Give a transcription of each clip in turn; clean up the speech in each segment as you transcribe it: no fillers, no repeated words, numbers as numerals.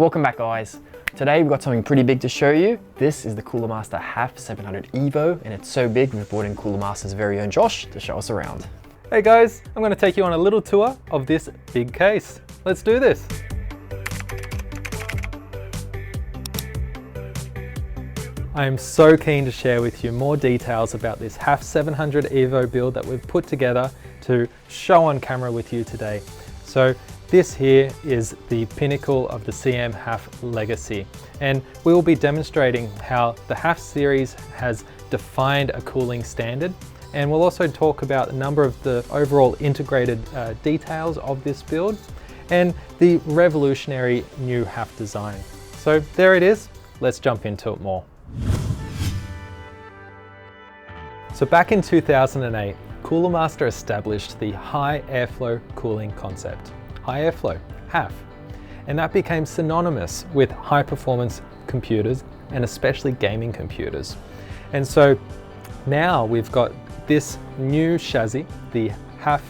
Welcome back, guys. Today we've got something pretty big to show you. This is the Cooler Master HAF 700 EVO, and it's so big we've brought in Cooler Master's very own Josh to show us around. Hey guys, I'm going to take you on a little tour of this big case. Let's do this. I am so keen to share with you more details about this HAF 700 EVO build that we've put together to show on camera with you today. So this here is the pinnacle of the CM HAF legacy, and we will be demonstrating how the HAF series has defined a cooling standard, and we'll also talk about a number of the overall integrated details of this build and the revolutionary new HAF design. So there it is, let's jump into it more. So back in 2008, Cooler Master established the high airflow cooling concept. High airflow, HAF, and that became synonymous with high performance computers and especially gaming computers. And so now we've got this new chassis, the HAF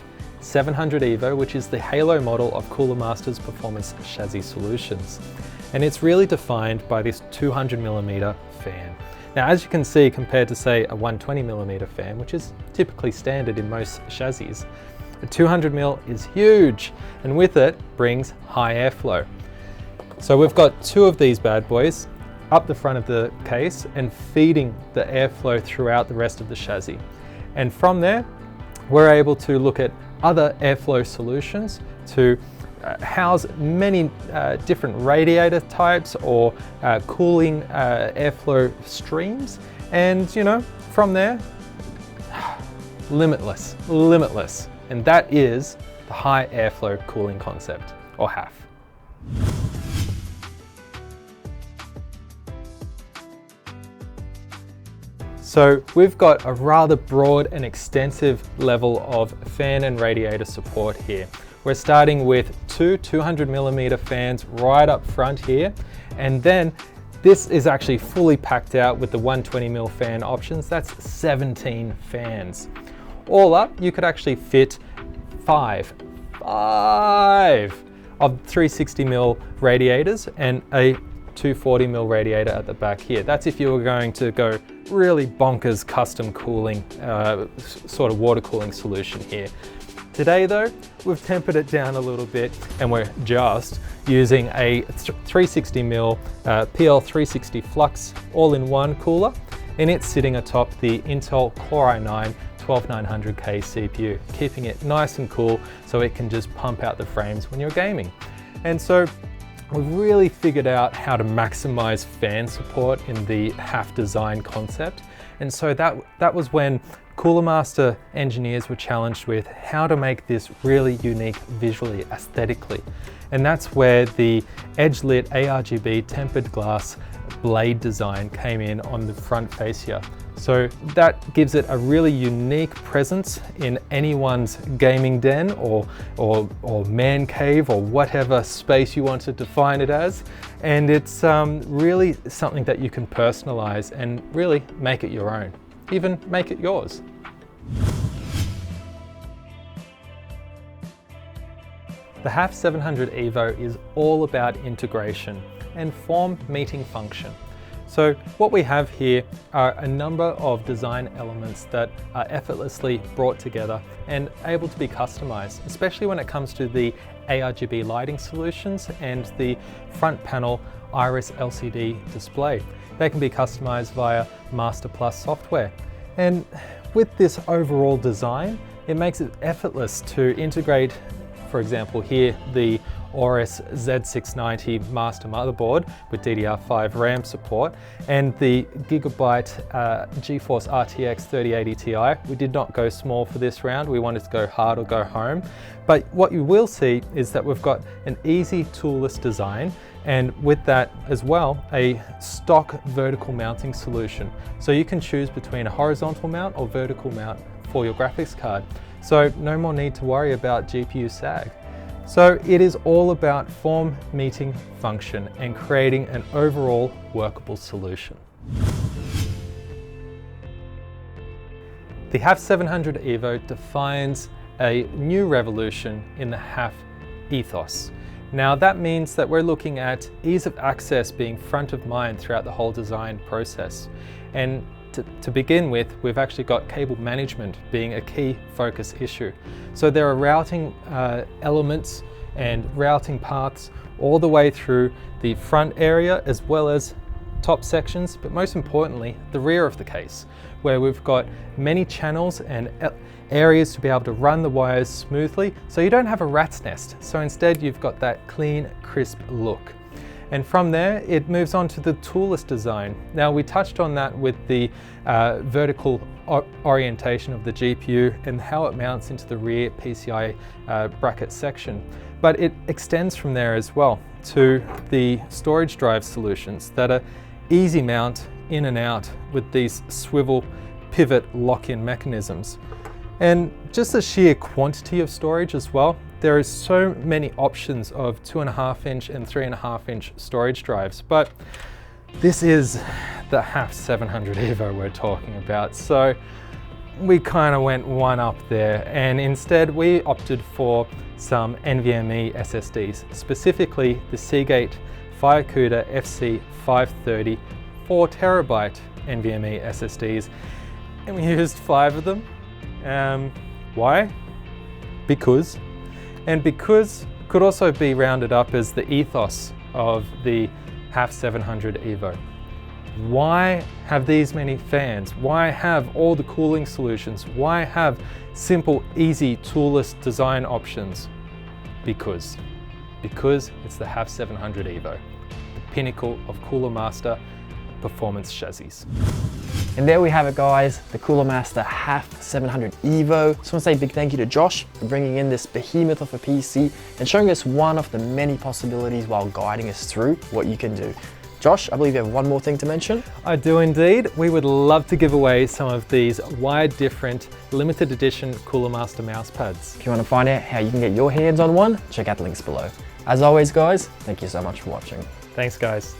700 EVO, which is the halo model of Cooler Master's performance chassis solutions. And it's really defined by this 200mm fan. Now, as you can see, compared to say a 120mm fan, which is typically standard in most chassis, a 200mm is huge, and with it brings high airflow. So we've got two of these bad boys up the front of the case and feeding the airflow throughout the rest of the chassis. And from there, we're able to look at other airflow solutions to house many different radiator types or cooling airflow streams. And from there, limitless. And that is the high airflow cooling concept, or HAF. So we've got a rather broad and extensive level of fan and radiator support here. We're starting with two 200mm fans right up front here, and then this is actually fully packed out with the 120mm fan options. That's 17 fans. All up, you could actually fit five of 360mm radiators and a 240mm radiator at the back here. That's if you were going to go really bonkers custom cooling, sort of water cooling solution here. Today though, we've tempered it down a little bit and we're just using a 360mm PL360 Flux all-in-one cooler, and it's sitting atop the Intel Core i9 12900K CPU, keeping it nice and cool so it can just pump out the frames when you're gaming. And so we've really figured out how to maximize fan support in the HAF design concept. And so that was when Cooler Master engineers were challenged with how to make this really unique visually, aesthetically. And that's where the edge-lit aRGB tempered glass blade design came in on the front fascia. So that gives it a really unique presence in anyone's gaming den or man cave or whatever space you want to define it as. And it's really something that you can personalize and really make it your own, even make it yours. The HAF 700 EVO is all about integration and form meeting function. So what we have here are a number of design elements that are effortlessly brought together and able to be customized, especially when it comes to the aRGB lighting solutions and the front panel Iris LCD display. They can be customized via Master Plus software. And with this overall design, it makes it effortless to integrate, for example here, the Aorus Z690 master motherboard with DDR5 RAM support and the Gigabyte GeForce RTX 3080 Ti. We did not go small for this round, we wanted to go hard or go home. But what you will see is that we've got an easy toolless design, and with that as well, a stock vertical mounting solution. So you can choose between a horizontal mount or vertical mount for your graphics card. So no more need to worry about GPU sag. So it is all about form meeting function and creating an overall workable solution. The HAF 700 EVO defines a new revolution in the HAF ethos. Now that means that we're looking at ease of access being front of mind throughout the whole design process. And to begin with, we've actually got cable management being a key focus issue. So there are routing elements and routing paths all the way through the front area as well as top sections, but most importantly, the rear of the case, where we've got many channels and areas to be able to run the wires smoothly, so you don't have a rat's nest. So instead, you've got that clean, crisp look. And from there, it moves on to the toolless design. Now, we touched on that with the vertical orientation of the GPU and how it mounts into the rear PCI bracket section. But it extends from there as well to the storage drive solutions that are easy mount in and out with these swivel pivot lock-in mechanisms. And just the sheer quantity of storage as well. There is so many options of 2.5-inch and 3.5-inch storage drives, but this is the HAF 700 EVO we're talking about. So we kind of went one up there, and instead we opted for some NVMe SSDs, specifically the Seagate FireCuda FC530 4TB NVMe SSDs, and we used 5 of them. Why? Because. And because could also be rounded up as the ethos of the HAF 700 EVO. Why have these many fans? Why have all the cooling solutions? Why have simple, easy, toolless design options? Because it's the HAF 700 EVO, the pinnacle of Cooler Master performance chassis. And there we have it, guys, the Cooler Master HAF 700 EVO. Just want to say a big thank you to Josh for bringing in this behemoth of a PC and showing us one of the many possibilities while guiding us through what you can do. Josh, I believe you have one more thing to mention. I do indeed. We would love to give away some of these wide different limited edition Cooler Master mouse pads. If you want to find out how you can get your hands on one, check out the links below. As always, guys, thank you so much for watching. Thanks, guys.